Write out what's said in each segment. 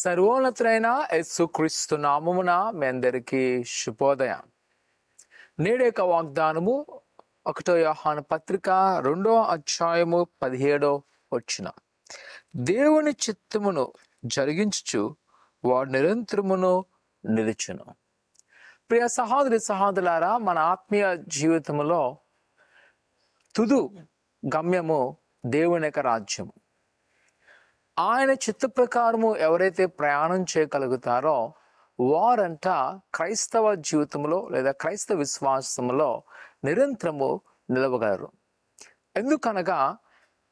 సర్వోన్నతుడైన యేసుక్రీస్తు నామమున మీ అందరికీ శుభోదయం. నేటి యొక్క వాగ్దానము 1 యోహాను పత్రిక 2వ అధ్యాయము 17వ వచనం. దేవుని చిత్తమును జరిగించుచు వాడు నిరంతరమును నిలుచును. ప్రియ సహోదరి సహోదరులారా, మన ఆత్మీయ జీవితంలో తుదు గమ్యము దేవుని యొక్క రాజ్యము. ఆయన చిత్త ప్రకారము ఎవరైతే ప్రయాణం చేయగలుగుతారో వారంట క్రైస్తవ జీవితంలో లేదా క్రైస్తవ విశ్వాసంలో నిరంతరము నిలవగలరు. ఎందుకనగా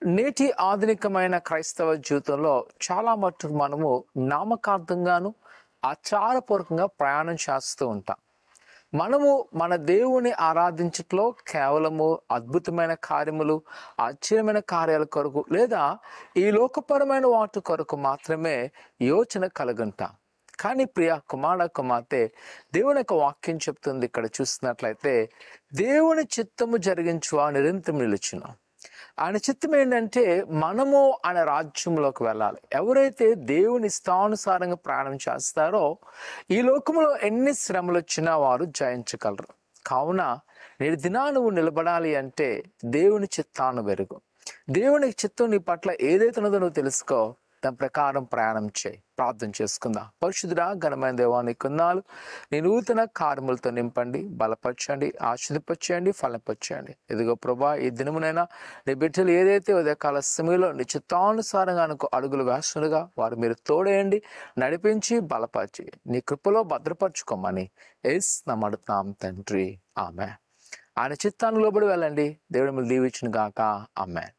నేటి ఆధునికమైన క్రైస్తవ జీవితంలో చాలా మట్టుకు మనము నామకార్థంగాను ఆచారపూర్వకంగా ప్రయాణం చేస్తూ ఉంటాం. మనము మన దేవుని ఆరాధించట్లో కేవలము అద్భుతమైన కార్యములు, ఆశ్చర్యమైన కార్యాల కొరకు లేదా ఈ లోకపరమైన వాటి కొరకు మాత్రమే యోచన కలుగుంటాం. కానీ ప్రియ కుమార్తె, దేవుని యొక్క వాక్యం చెప్తుంది ఇక్కడ చూసినట్లయితే, దేవుని చిత్తము జరిగించు నిరంతరం నిలుచును. ఆయన చిత్తం ఏంటంటే మనము ఆయన రాజ్యంలోకి వెళ్ళాలి. ఎవరైతే దేవుని ఇష్టానుసారంగా ప్రయాణం చేస్తారో ఈ లోకంలో ఎన్ని శ్రమలు వచ్చినా వారు జయించగలరు. కావున నేటి దినాన నువ్వు నిలబడాలి అంటే దేవుని చిత్తాన్ని వెరుగు. దేవుని చిత్తం నీ పట్ల ఏదైతే ఉన్నదో నువ్వు తెలుసుకో, దాని ప్రకారం ప్రయాణం చేయి. ప్రార్థన చేసుకుందాం. పరిశుద్ధుడా, ఘనమైన దేవా, నీ కొందాలు నీ నూతన కార్యములతో నింపండి, బలపరచండి, ఆశీర్వదించండి, ఫలపరచండి. ఇదిగో ప్రభా, ఈ దినమునైనా నీ బిడ్డలు ఏదైతే ఉదయకాల సమయంలో నీ చిత్తానుసారంగా అడుగులు వేస్తుండగా వారు మీరు తోడేయండి, నడిపించి, బలపరిచి నీ కృపలో భద్రపరచుకోమని యేసు నామమున అడుగుతున్నాం తండ్రి, ఆమేన్. ఆయన చిత్తాన్ని లోబడి వెళ్ళండి. దేవుడు మిమ్మల్ని దీవించును గాక. ఆమేన్.